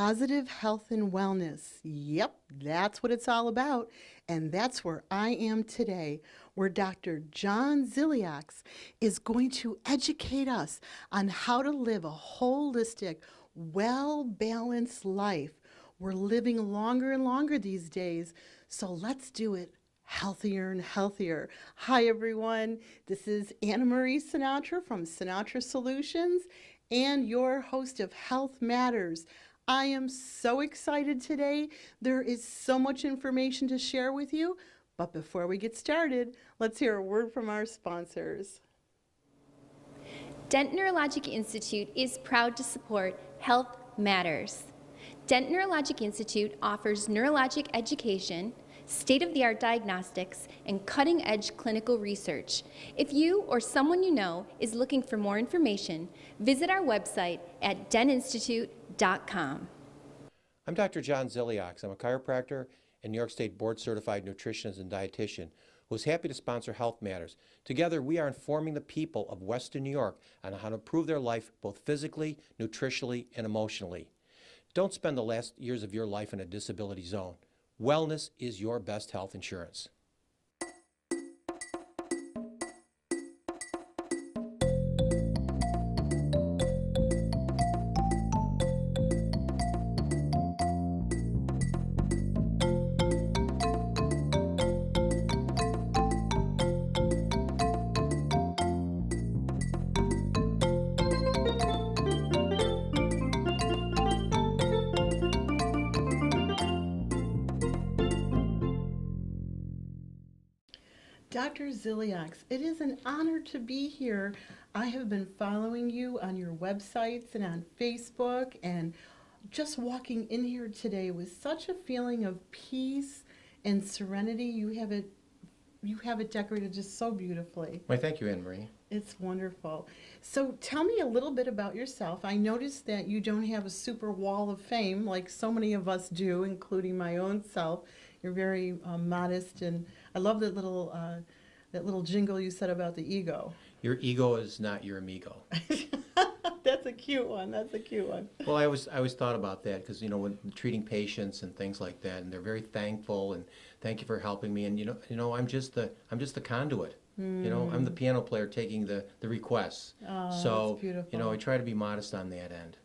Positive health and wellness. Yep, that's what it's all about. And that's where I am today, where Dr. John Zilliox is going to educate us on how to live a holistic, well-balanced life. We're living longer and longer these days, so let's do it healthier and healthier. Hi, everyone. This is Anna Marie Sinatra from Sinatra Solutions and your host of Health Matters. I am so excited today. There is so much information to share with you. But before we get started, let's hear a word from our sponsors. Dent Neurologic Institute is proud to support Health Matters. Dent Neurologic Institute offers neurologic education, state-of-the-art diagnostics, and cutting-edge clinical research. If you or someone you know is looking for more information, visit our website at dentinstitute.com. I'm Dr. John Zilliox. I'm a chiropractor and New York State board-certified nutritionist and dietitian who is happy to sponsor Health Matters. Together, we are informing the people of Western New York on how to improve their life both physically, nutritionally, and emotionally. Don't spend the last years of your life in a disability zone. Wellness is your best health insurance. Dr. Zilliox, it is an honor to be here. I have been following you on your websites and on Facebook, and just walking in here today with such a feeling of peace and serenity. You have it decorated just so beautifully. Why, thank you, Anne-Marie. It's wonderful. So tell me a little bit about yourself. I noticed that you don't have a super wall of fame like so many of us do, including my own self. You're very modest, and I love that little jingle you said about the ego. Your ego is not your amigo. That's a cute one. That's a cute one. Well, I always thought about that because, you know, when treating patients and things like that, and they're very thankful and thank you for helping me. And I'm just the conduit. You know, I'm the piano player taking the requests. Oh, so that's beautiful. you know, I try to be modest on that end.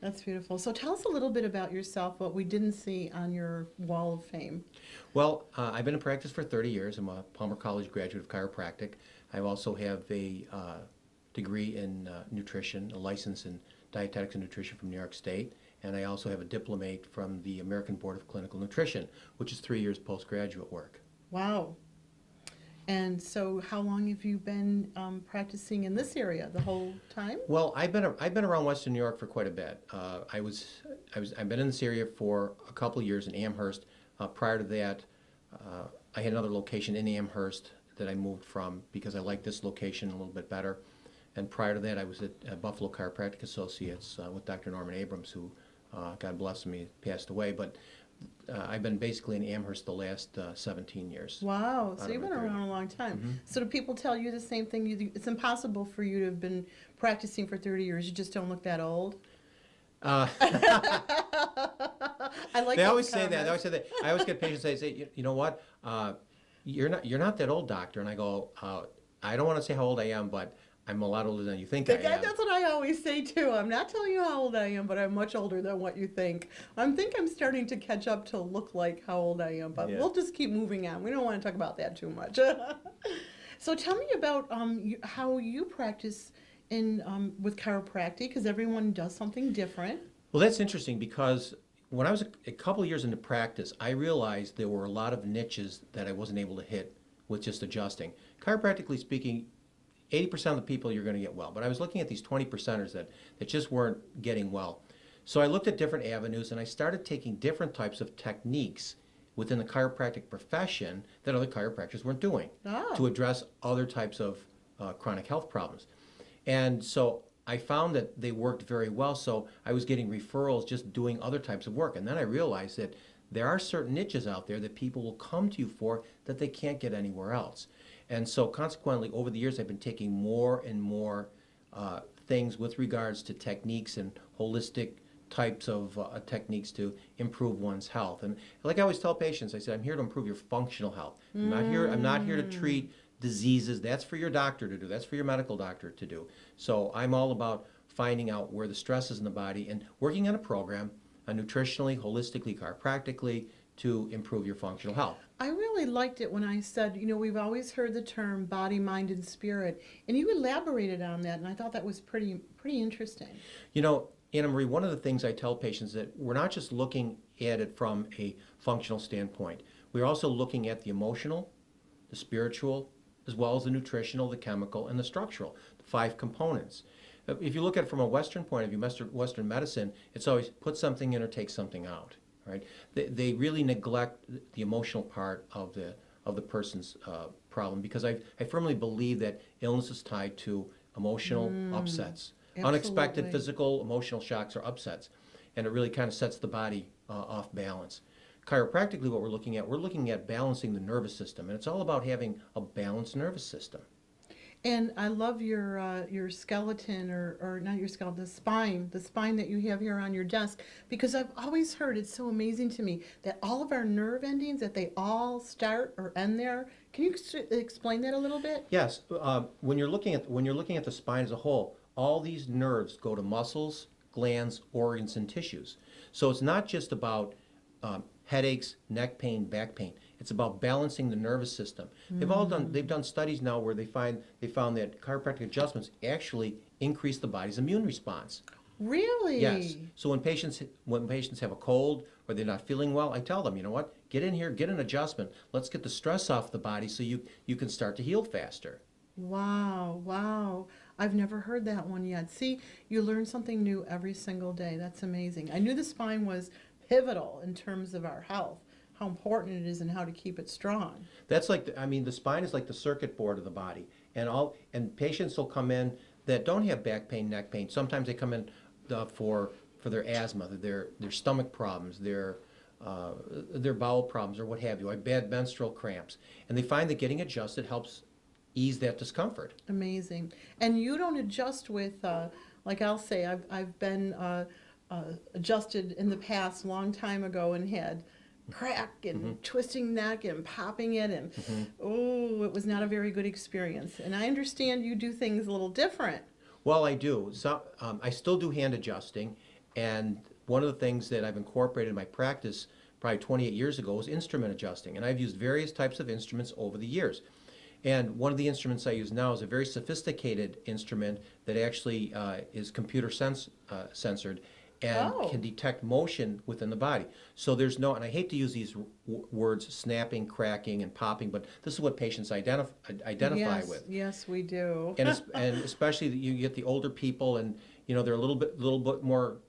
That's beautiful. So tell us a little bit about yourself, what we didn't see on your wall of fame. Well, I've been in practice for 30 years. I'm a Palmer College graduate of chiropractic. I also have a degree in nutrition, a license in dietetics and nutrition from New York State, and I also have a diplomate from the American Board of Clinical Nutrition, which is 3 years postgraduate work. Wow. And so how long have you been practicing in this area? The whole time? Well, I've been around Western New York for quite a bit. I've been in this area for a couple of years in Amherst. Prior to that, I had another location in Amherst that I moved from because I liked this location a little bit better. And prior to that, I was at Buffalo Chiropractic Associates with Dr. Norman Abrams, who, God bless him, he passed away. But I've been basically in Amherst the last 17 years. Wow, so you've been around a long time. Mm-hmm. So do people tell you the same thing? It's impossible for you to have been practicing for 30 years. You just don't look that old? I like they always say that. They always say that. I always get patients say, you know what, you're not that old, doctor. And I go, I don't want to say how old I am, but I'm a lot older than you think I am. That's what I always say too. I'm not telling you how old I am, but I'm much older than what you think. I'm starting to catch up to look like how old I am, but we'll just keep moving on. We don't want to talk about that too much. So tell me about how you practice with chiropractic, because everyone does something different. Well, that's interesting because when I was a couple of years into practice, I realized there were a lot of niches that I wasn't able to hit with just adjusting. Chiropractically speaking, 80% of the people you're going to get well. But I was looking at these 20%ers that just weren't getting well. So I looked at different avenues and I started taking different types of techniques within the chiropractic profession that other chiropractors weren't doing to address other types of chronic health problems. And so I found that they worked very well. So I was getting referrals just doing other types of work. And then I realized that there are certain niches out there that people will come to you for that they can't get anywhere else. And so consequently, over the years, I've been taking more and more things with regards to techniques and holistic types of techniques to improve one's health. And like I always tell patients, I said, I'm here to improve your functional health. I'm not here to treat diseases. That's for your doctor to do. That's for your medical doctor to do. So I'm all about finding out where the stress is in the body and working on a program, nutritionally, holistically, chiropractically, to improve your functional health. I really liked it when I said, we've always heard the term body, mind, and spirit, and you elaborated on that, and I thought that was pretty interesting. Anna Marie, one of the things I tell patients is that we're not just looking at it from a functional standpoint. We're also looking at the emotional, the spiritual, as well as the nutritional, the chemical, and the structural, the 5 components. If you look at it from a Western point of view, Western medicine, it's always put something in or take something out. Right? They really neglect the emotional part of the person's problem, because I firmly believe that illness is tied to emotional upsets. Absolutely. Unexpected physical, emotional shocks or upsets, and it really kind of sets the body off balance. Chiropractically, what we're looking at balancing the nervous system, and it's all about having a balanced nervous system. And I love your skeleton, or not your skeleton, the spine that you have here on your desk, because I've always heard, it's so amazing to me, that all of our nerve endings, that they all start or end there. Can you explain that a little bit? Yes. When you're looking at the spine as a whole, all these nerves go to muscles, glands, organs, and tissues. So it's not just about headaches, neck pain, back pain. It's about balancing the nervous system. They've done studies now where they found that chiropractic adjustments actually increase the body's immune response. Really? Yes. So when patients have a cold or they're not feeling well, I tell them, you know what? Get in here, get an adjustment. Let's get the stress off the body so you can start to heal faster. Wow. I've never heard that one yet. See, you learn something new every single day. That's amazing. I knew the spine was pivotal in terms of our health, how important it is and how to keep it strong. That's like, the spine is like the circuit board of the body. And patients will come in that don't have back pain, neck pain. Sometimes they come in for their asthma, their stomach problems, their bowel problems, or what have you, like bad menstrual cramps. And they find that getting adjusted helps ease that discomfort. Amazing. And you don't adjust with, like I'll say, I've been adjusted in the past, long time ago, and had crack and twisting neck and popping it, and it was not a very good experience. And I understand you do things a little different. Well, I do. So I still do hand adjusting, and one of the things that I've incorporated in my practice probably 28 years ago was instrument adjusting, and I've used various types of instruments over the years. And one of the instruments I use now is a very sophisticated instrument that actually is computer censored and can detect motion within the body. So there's no, and I hate to use these words, snapping, cracking, and popping, but this is what patients identify with. Yes, we do. And especially you get the older people, and they're a little bit more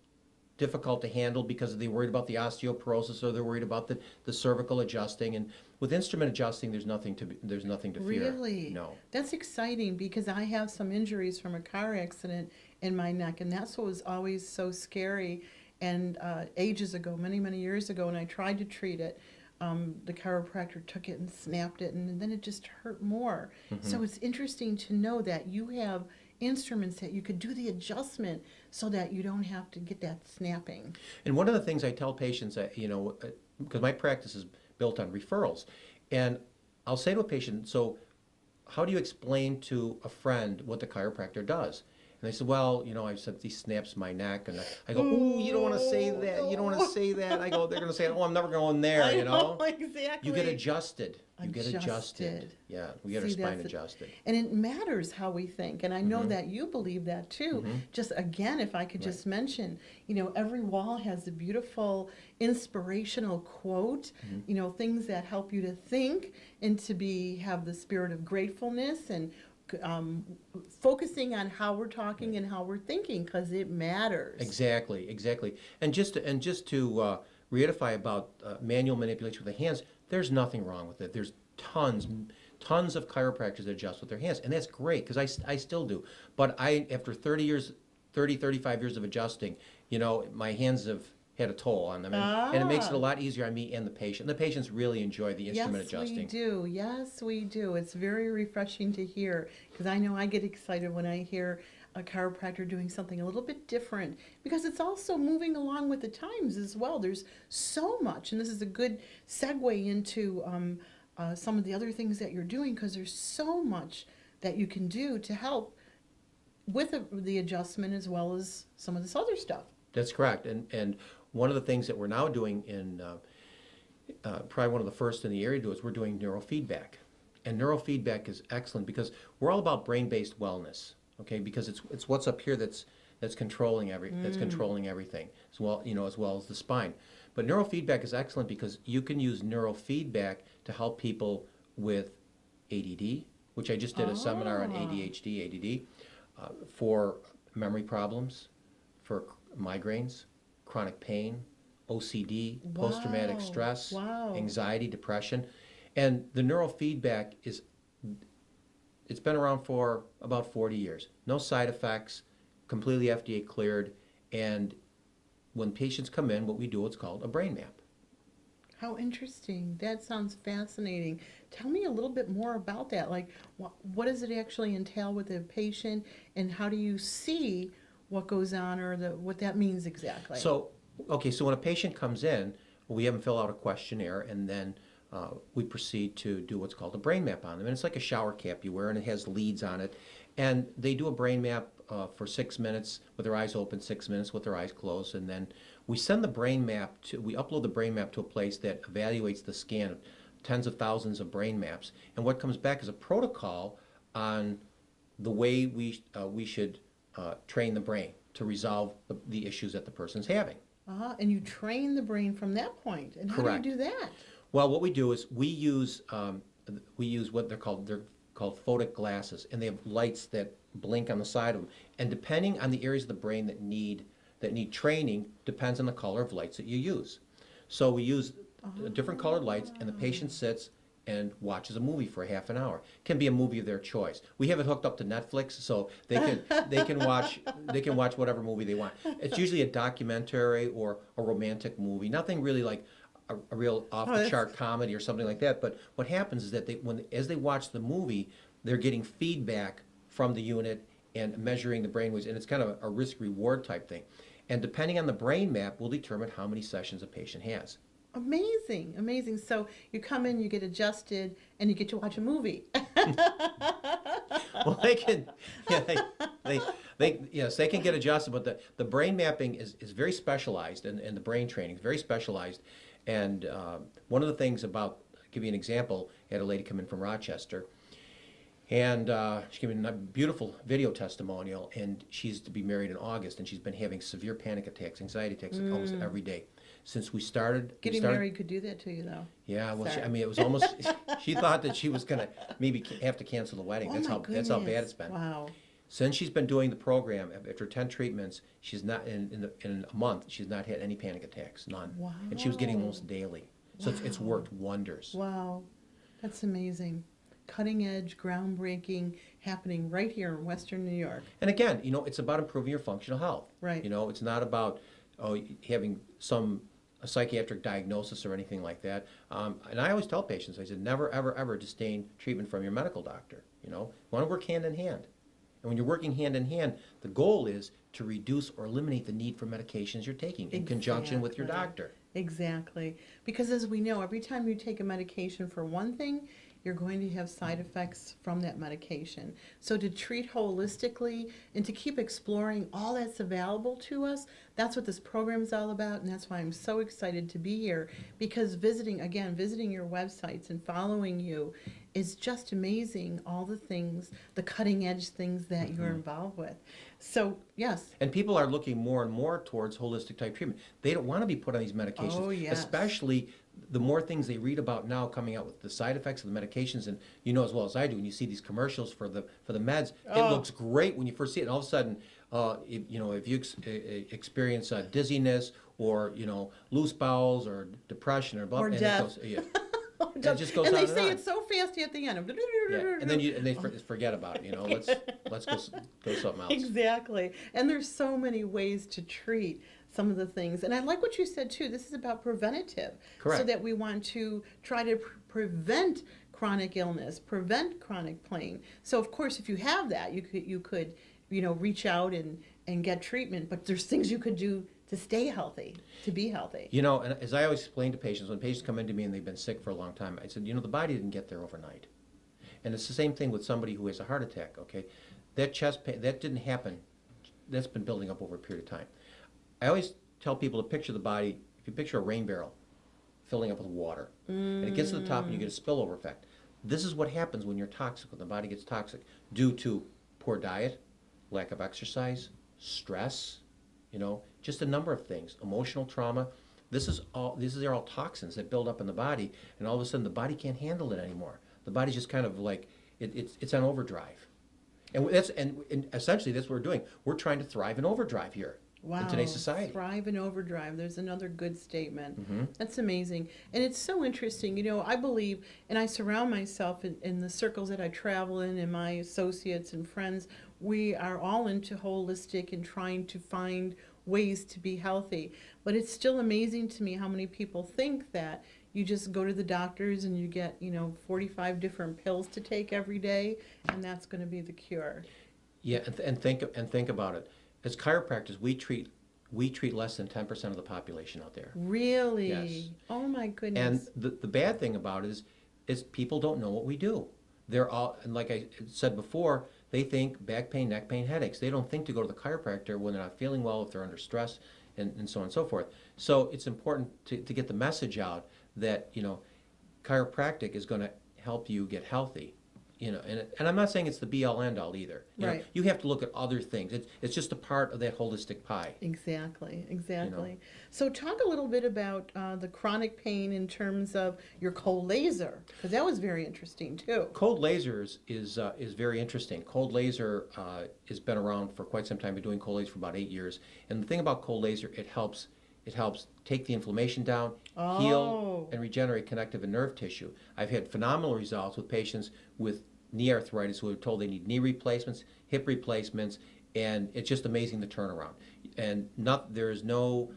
difficult to handle because they're worried about the osteoporosis, or they're worried about the cervical adjusting. And with instrument adjusting, there's nothing to fear. Really? No. That's exciting, because I have some injuries from a car accident in my neck, and that's what was always so scary. And ages ago, many years ago, and I tried to treat it, the chiropractor took it and snapped it, and then it just hurt more. So it's interesting to know that you have instruments that you could do the adjustment so that you don't have to get that snapping. And one of the things I tell patients, because my practice is built on referrals, and I'll say to a patient, so how do you explain to a friend what the chiropractor does? And they said, well, I said, he snaps my neck. And I go, ooh, you don't want to say that. You don't want to say that. I go, they're going to say, oh, I'm never going there, I know, exactly. You get adjusted. You get adjusted. Yeah, we get our spine adjusted. And it matters how we think. And I know that you believe that too. Just again, if I could just mention, every wall has a beautiful inspirational quote, things that help you to think and to have the spirit of gratefulness, and focusing on how we're talking and how we're thinking, because it matters. Exactly. And just to reiterify about manual manipulation with the hands, there's nothing wrong with it. There's tons of chiropractors that adjust with their hands, and that's great, because I still do. But after 35 years of adjusting, my hands have had a toll on them, and it makes it a lot easier on me and the patient. The patients really enjoy the instrument adjusting. Yes, we do. It's very refreshing to hear, because I know I get excited when I hear a chiropractor doing something a little bit different, because it's also moving along with the times as well. There's so much, and this is a good segue into some of the other things that you're doing, because there's so much that you can do to help with the adjustment as well as some of this other stuff. That's correct. And one of the things that we're now doing in probably one of the first in the area to do is we're doing neurofeedback. And neurofeedback is excellent because we're all about brain-based wellness, okay? Because it's what's up here that's controlling everything, as well, as well as the spine. But neurofeedback is excellent because you can use neurofeedback to help people with ADD, which I just did a seminar on ADHD, ADD, for memory problems, for migraines, chronic pain, OCD, post-traumatic stress, anxiety, depression. And the neurofeedback it's been around for about 40 years. No side effects, completely FDA cleared, and when patients come in, what we do, it's called a brain map. How interesting. That sounds fascinating. Tell me a little bit more about that. Like, what does it actually entail with a patient, and how do you see what goes on, or what that means exactly? So when a patient comes in, we have them fill out a questionnaire, and then we proceed to do what's called a brain map on them. And it's like a shower cap you wear, and it has leads on it. And they do a brain map for 6 minutes with their eyes open, 6 minutes with their eyes closed, and then we send the brain map we upload the brain map to a place that evaluates the scan of tens of thousands of brain maps. And what comes back is a protocol on the way we should train the brain to resolve the issues that the person's having. And you train the brain from that point. And Correct. How do you do that? Well, what we do is we use what they're called Photic Glasses, and they have lights that blink on the side of them. And depending on the areas of the brain that need training, depends on the color of lights that you use. So we use different colored lights, and the patient sits and watches a movie for a half an hour. It can be a movie of their choice. We have it hooked up to Netflix, so they can watch whatever movie they want. It's usually a documentary or a romantic movie. Nothing really like a real off-the-chart comedy or something like that. But what happens is that as they watch the movie, they're getting feedback from the unit and measuring the brainwaves, and it's kind of a risk-reward type thing. And depending on the brain map, we'll determine how many sessions a patient has. Amazing, amazing. So you come in, you get adjusted, and you get to watch a movie. Well, they can, yes, they can get adjusted, but the brain mapping is very specialized, and the brain training is very specialized. And one of the things about, I'll give you an example, I had a lady come in from Rochester, and she gave me a beautiful video testimonial, and she's to be married in August, and she's been having severe panic attacks, anxiety attacks almost every day. Since we started... Getting married could do that to you, though. Yeah, well, it was almost... She thought that she was going to maybe have to cancel the wedding. That's how bad it's been. Wow. Since she's been doing the program, after 10 treatments, she's not in a month, she's not had any panic attacks, none. Wow. And she was getting almost daily. So it's worked wonders. Wow. That's amazing. Cutting edge, groundbreaking, happening right here in Western New York. And again, it's about improving your functional health. Right. It's not about having a psychiatric diagnosis or anything like that. And I always tell patients, I said, never, ever, ever disdain treatment from your medical doctor. You want to work hand in hand. And when you're working hand in hand, the goal is to reduce or eliminate the need for medications you're taking in conjunction with your doctor. Exactly. Because as we know, every time you take a medication for one thing, you're going to have side effects from that medication. So to treat holistically and to keep exploring all that's available to us, that's what this program is all about, and that's why I'm so excited to be here, because visiting your websites and following you is just amazing, all the things, the cutting edge things that you're involved with. So, yes. And people are looking more and more towards holistic type treatment. They don't want to be put on these medications. Oh, yes. Especially the more things they read about now coming out with the side effects of the medications, and as well as I do, when you see these commercials for the meds, it looks great when you first see it, and all of a sudden, if you experience dizziness or loose bowels or depression or or death. It just goes and on they say on. it's so fast at the end. Yeah. And then they forget about it. Let's go something else. Exactly. And there's so many ways to treat some of the things. And I like what you said too. This is about preventative. Correct. So that we want to try to prevent chronic illness, prevent chronic pain. So of course, if you have that, you could reach out and get treatment, but there's things you could do to stay healthy, to be healthy. You know, and as I always explain to patients, when patients come into me and they've been sick for a long time, I said, the body didn't get there overnight. And it's the same thing with somebody who has a heart attack, okay? That chest pain, that didn't happen. That's been building up over a period of time. I always tell people to picture the body, if you picture a rain barrel filling up with water, and it gets to the top and you get a spillover effect. This is what happens when you're toxic, when the body gets toxic, due to poor diet, lack of exercise, stress, just a number of things, emotional trauma. These are all toxins that build up in the body, and all of a sudden the body can't handle it anymore. The body's just kind of like, it's on overdrive. And essentially that's what we're doing. We're trying to thrive in overdrive here. Wow. In today's society. Thrive in overdrive. There's another good statement. Mm-hmm. That's amazing. And it's so interesting. I believe, and I surround myself in the circles that I travel in, and my associates and friends, we are all into holistic and trying to find ways to be healthy. But it's still amazing to me how many people think that you just go to the doctors and you get, 45 different pills to take every day, and that's going to be the cure. Yeah, and think about it. As chiropractors, we treat less than 10% of the population out there. Really? Yes. Oh my goodness. And the bad thing about it is people don't know what we do. They're all, and like I said before, they think back pain, neck pain, headaches. They don't think to go to the chiropractor when they're not feeling well, if they're under stress, and so on and so forth. So it's important to get the message out that, chiropractic is going to help you get healthy. And I'm not saying it's the be-all, end-all either. Right. You have to look at other things. It's just a part of that holistic pie. Exactly. So talk a little bit about the chronic pain in terms of your cold laser, because that was very interesting too. Cold lasers is very interesting. Cold laser has been around for quite some time. Been doing cold laser for about 8 years. And the thing about cold laser, it helps take the inflammation down, heal, and regenerate connective and nerve tissue. I've had phenomenal results with patients with knee arthritis who are told they need knee replacements, hip replacements, and it's just amazing the turnaround. And there is no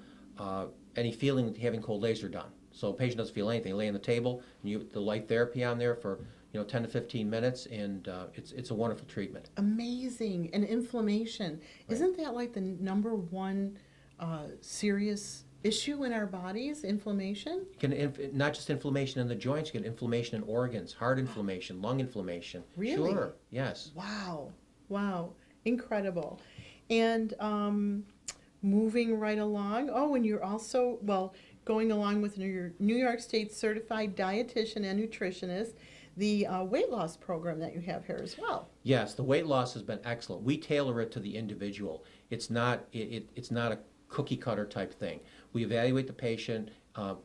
any feeling having cold laser done. So a patient doesn't feel anything. They lay on the table, and you have the light therapy on there for 10 to 15 minutes, and it's a wonderful treatment. Amazing. And inflammation. Right. Isn't that like the number one serious issue in our bodies, inflammation? You can not just inflammation in the joints, you get inflammation in organs, heart inflammation, lung inflammation. Really? Sure, yes. Wow, incredible. And moving right along, and you're also, going along with your New York State certified dietitian and nutritionist, the weight loss program that you have here as well. Yes, the weight loss has been excellent. We tailor it to the individual. It's not a cookie cutter type thing. We evaluate the patient,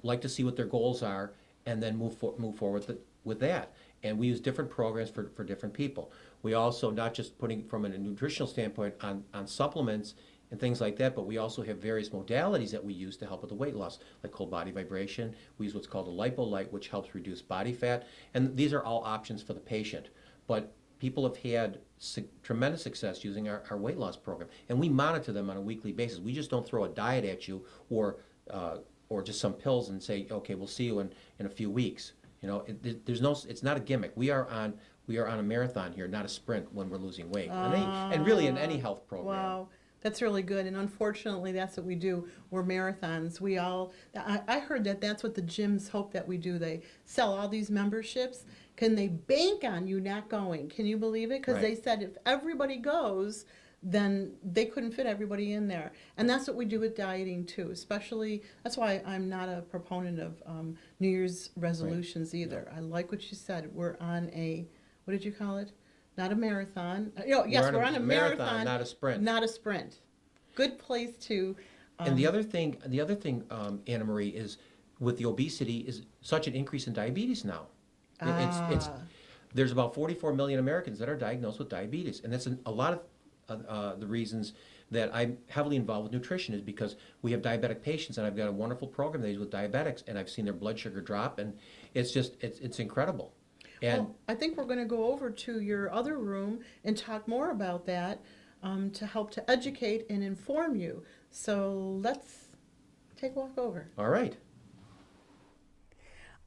like to see what their goals are, and then move forward with that. And we use different programs for different people. We also, not just putting from a nutritional standpoint on supplements and things like that, but we also have various modalities that we use to help with the weight loss, like cold body vibration. We use what's called a lipolite, which helps reduce body fat. And these are all options for the patient. But people have had tremendous success using our weight loss program. And we monitor them on a weekly basis. We just don't throw a diet at you or just some pills and say, okay, we'll see you in a few weeks. It's not a gimmick. We are on a marathon here, not a sprint when we're losing weight. And really in any health program. Wow. That's really good, and unfortunately, that's what we do. We're marathons. I heard that's what the gyms hope that we do. They sell all these memberships. Can they bank on you not going? Can you believe it? Because They said if everybody goes, then they couldn't fit everybody in there. And that's what we do with dieting too, especially, that's why I'm not a proponent of New Year's resolutions either. I like what you said. We're on what did you call it? Not a marathon. Yes, we're on a marathon, not a sprint. Not a sprint. Good place to. And the other thing, Anna Marie, is with the obesity is such an increase in diabetes now. There's about 44 million Americans that are diagnosed with diabetes, and that's a lot of the reasons that I'm heavily involved with nutrition is because we have diabetic patients, and I've got a wonderful program that is with diabetics, and I've seen their blood sugar drop, and it's incredible. And I think we're going to go over to your other room and talk more about that to help to educate and inform you. So let's take a walk over. All right.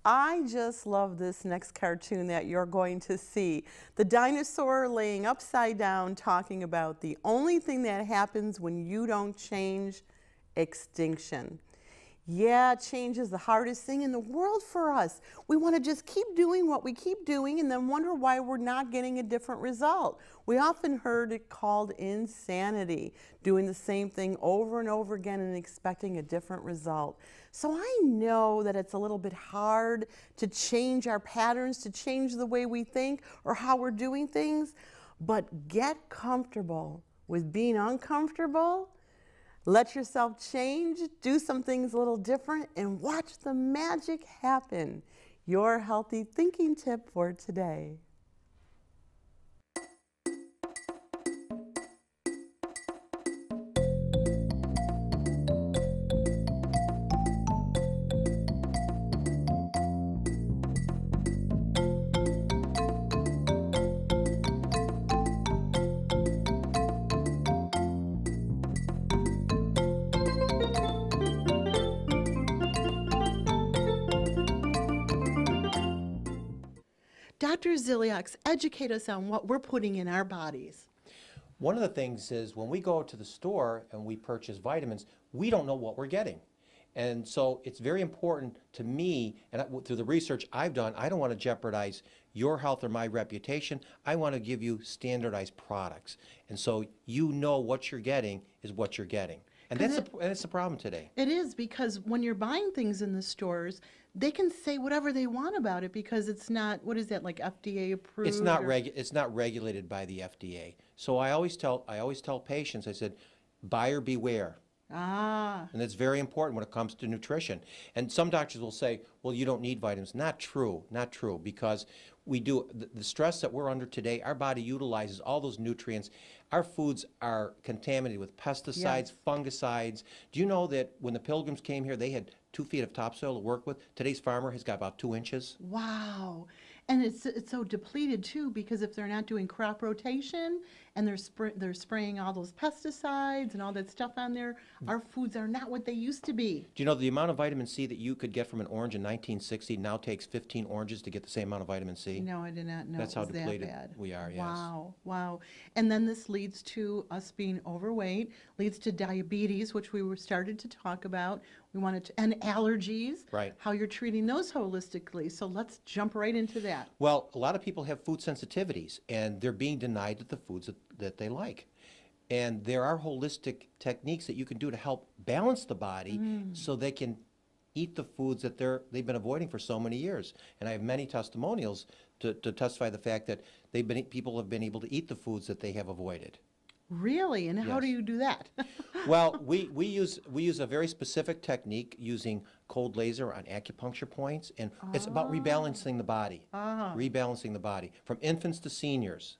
I just love this next cartoon that you're going to see. The dinosaur laying upside down talking about the only thing that happens when you don't change: extinction. Yeah, change is the hardest thing in the world for us. We want to just keep doing what we keep doing and then wonder why we're not getting a different result. We often heard it called insanity, doing the same thing over and over again and expecting a different result. So I know that it's a little bit hard to change our patterns, to change the way we think or how we're doing things, but get comfortable with being uncomfortable. Let yourself change, do some things a little different, and watch the magic happen. Your healthy thinking tip for today. Dr. Zilliox, educate us on what we're putting in our bodies. One of the things is when we go to the store and we purchase vitamins, we don't know what we're getting. And so it's very important to me, and through the research I've done, I don't want to jeopardize your health or my reputation. I want to give you standardized products. And so you know what you're getting is what you're getting. And that's the problem today. It is, because when you're buying things in the stores, they can say whatever they want about it because it's not, what is that, like FDA approved? It's not regulated by the FDA. So I always tell patients, I said, buyer beware. Ah. And it's very important when it comes to nutrition. And some doctors will say, well, you don't need vitamins. Not true, because we do. The stress that we're under today, our body utilizes all those nutrients. Our foods are contaminated with pesticides, Yes. fungicides. Do you know that when the Pilgrims came here, they had 2 feet of topsoil to work with? Today's farmer has got about 2 inches. Wow. And it's so depleted too, because if they're not doing crop rotation and they're spraying all those pesticides and all that stuff on there, our foods are not what they used to be. Do you know the amount of vitamin C that you could get from an orange in 1960 now takes 15 oranges to get the same amount of vitamin C? No, I did not know That's it how was depleted that bad. we are, yes. Wow, wow. And then this leads to us being overweight, leads to diabetes, which we were started to talk about. We wanted to, and allergies, Right. how you're treating those holistically. So let's jump right into that. Well, a lot of people have food sensitivities, and they're being denied the foods that they like. And there are holistic techniques that you can do to help balance the body so they can eat the foods that they've been avoiding for so many years. And I have many testimonials to testify the fact that people have been able to eat the foods that they have avoided. Really? And how Yes. do you do that? Well, we use a very specific technique using cold laser on acupuncture points, and it's about rebalancing the body, rebalancing the body from infants to seniors,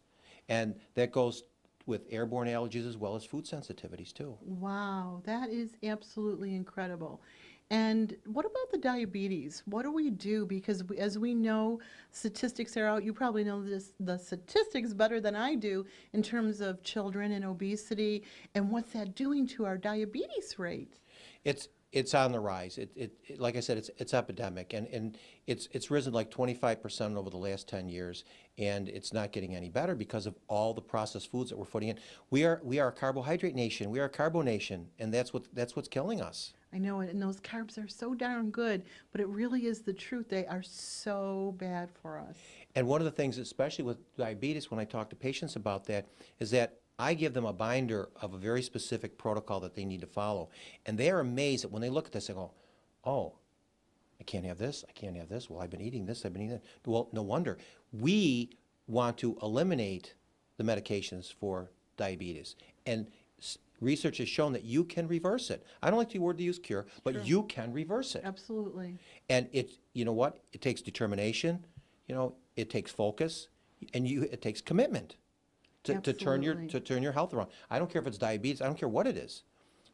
and that goes with airborne allergies as well as food sensitivities too. Wow, that is absolutely incredible. And what about the diabetes? What do we do? Because as we know, statistics are out. You probably know the statistics better than I do in terms of children and obesity and what's that doing to our diabetes rate. It's on the rise. Like I said, it's epidemic, and it's risen like 25% over the last 10 years, and it's not getting any better because of all the processed foods that we're putting in. We are a carbohydrate nation. We are a carbo nation, and that's what's killing us. I know it, and those carbs are so darn good, but it really is the truth. They are so bad for us. And one of the things, especially with diabetes, when I talk to patients about that, is that I give them a binder of a very specific protocol that they need to follow. And they are amazed that when they look at this, they go, oh, I can't have this, I can't have this. Well, I've been eating this, I've been eating that. Well, no wonder. We want to eliminate the medications for diabetes. And research has shown that you can reverse it. I don't like the word to use cure, but Sure. you can reverse it. Absolutely. And you know what? It takes determination, it takes focus, and it takes commitment to turn your health around. I don't care if it's diabetes. I don't care what it is.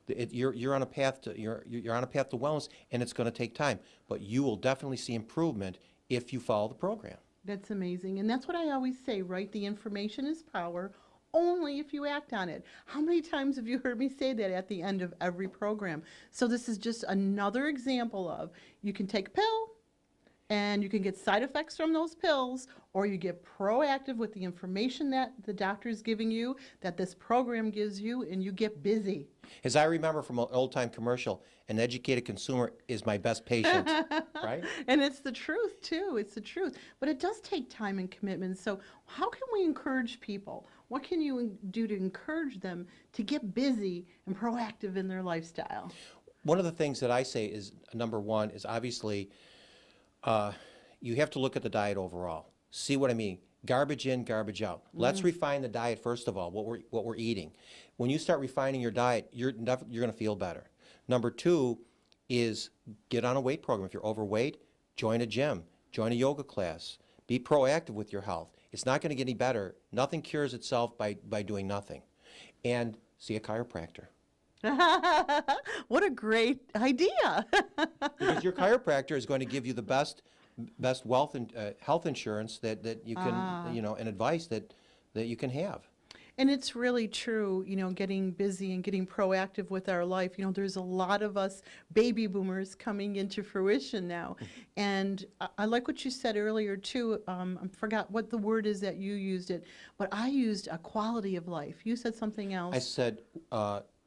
You're on a path to you're on a path to wellness, and it's going to take time. But you will definitely see improvement if you follow the program. That's amazing. And that's what I always say, right? The information is power only if you act on it. How many times have you heard me say that at the end of every program? So this is just another example of you can take a pill and you can get side effects from those pills, or you get proactive with the information that the doctor is giving you, that this program gives you, and you get busy. As I remember from an old-time commercial, an educated consumer is my best patient, right? And it's the truth, too. It's the truth. But it does take time and commitment. So how can we encourage people? What can you do to encourage them to get busy and proactive in their lifestyle? One of the things that I say is, number one, is obviously you have to look at the diet overall. See what I mean? Garbage in, garbage out. Let's refine the diet first of all, what we're eating. When you start refining your diet, you're going to feel better. Number two is get on a weight program. If you're overweight, join a gym, join a yoga class. Be proactive with your health. It's not going to get any better. Nothing cures itself by doing nothing. And see a chiropractor. What a great idea. Because your chiropractor is going to give you the best wealth and health insurance that you can, and advice that you can have. And it's really true, getting busy and getting proactive with our life. There's a lot of us baby boomers coming into fruition now. And I like what you said earlier, too. I forgot what the word is that you used it, but I used a quality of life. You said something else. I said,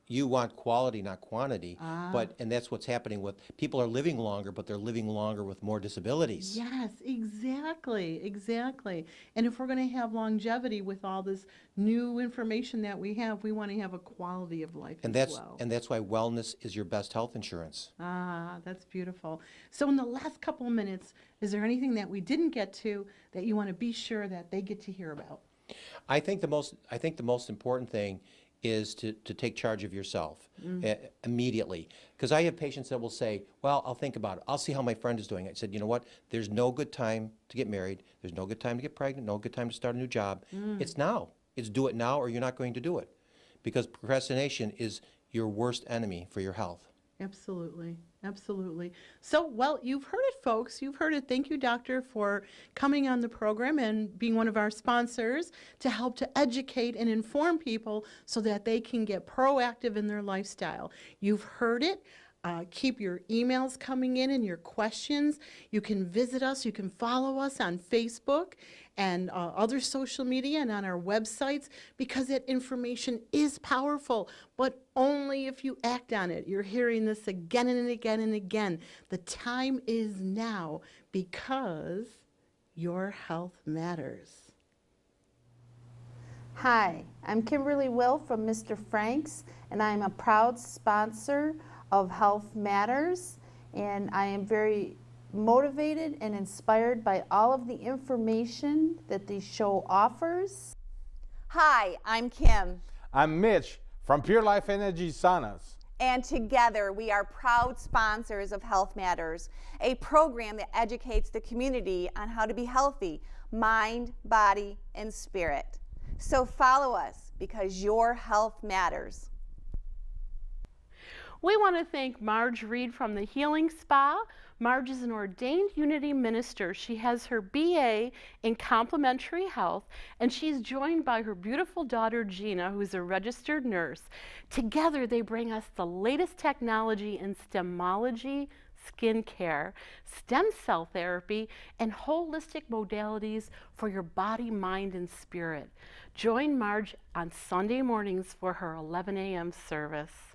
you want quality, not quantity. And that's what's happening with people are living longer, but they're living longer with more disabilities. Yes, exactly, exactly. And if we're going to have longevity with all this new information that we want to have a quality of life as well. And that's why wellness is your best health insurance. That's beautiful. So in the last couple of minutes, is there anything that we didn't get to that you want to be sure that they get to hear about? I think the most important thing is to take charge of yourself immediately. Because I have patients that will say, well, I'll think about it. I'll see how my friend is doing. I said, you know what? There's no good time to get married. There's no good time to get pregnant. No good time to start a new job. It's now. It's do it now or you're not going to do it. Because procrastination is your worst enemy for your health. Absolutely. Absolutely. So, well, you've heard it, folks. You've heard it. Thank you, doctor, for coming on the program and being one of our sponsors to help to educate and inform people so that they can get proactive in their lifestyle. You've heard it. Keep your emails coming in and your questions. You can visit us. You can follow us on Facebook and other social media and on our websites, because that information is powerful, but only if you act on it. You're hearing this again and again and again. The time is now, because your health matters. Hi, I'm Kimberly Will from Mr. Frank's, and I'm a proud sponsor of Health Matters, and I am very motivated and inspired by all of the information that the show offers. Hi, I'm Kim. I'm Mitch from Pure Life Energy Saunas. And together we are proud sponsors of Health Matters, a program that educates the community on how to be healthy, mind, body, and spirit. So follow us, because your health matters. We want to thank Marge Reed from the Healing Spa. Marge is an ordained Unity minister. She has her BA in complementary health, and she's joined by her beautiful daughter Gina, who's a registered nurse. Together they bring us the latest technology in stemology, skin care, stem cell therapy, and holistic modalities for your body, mind, and spirit. Join Marge on Sunday mornings for her 11 a.m. service.